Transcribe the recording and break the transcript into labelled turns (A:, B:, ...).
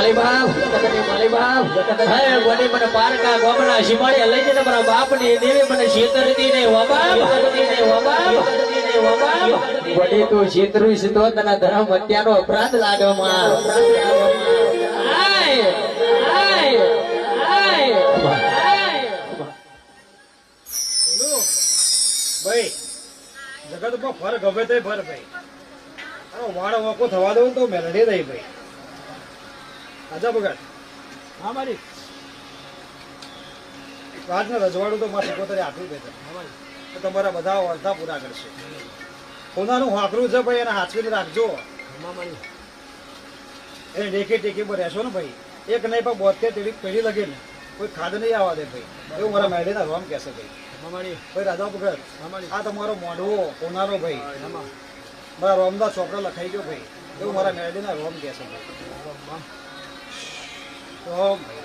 A: માલી બાપ હે ગોડી મને પારકા ગોમના શિમાળે લઈ જને મારા બાપની દેવી મને શેતરતી ને ઓ બાપ ગોડી તું શેતરું છે તો તને ધર્મ હત્યાનો અપરાધ લાગે માં આય આય આય
B: ભાઈ જગતમાં ફર ગમે તે ફર ભાઈ વાળ વાકો થવા દઉં તો મેલડી દઈ ભાઈ આજા બગાડ હા મારી રાજના રજવાડું તો મારે સિકોતરે આપ્યું છે તો તમારા બધા અડધા પૂરા કરશે કોનાનું હાકરું છે ભાઈ એને હાચવીને રાખજો એને ટેકી ટેકી પર રહેશો ને ભાઈ એક નહીં પણ 72 તેવી પેઢી લગે ને કોઈ ખાદ નહીં આવવા દે ભાઈ એવું મારા મેળીના રોમ કહેશે ભાઈ ભાઈ રાજા ભગત આ તમારો મોઢવો કોનારો ભાઈ મારા રોમદા ચોપડા લખાઈ ગયો ભાઈ એવું મારા મેળીના રોમ કહેશે ભાઈ રોમ ભાઈ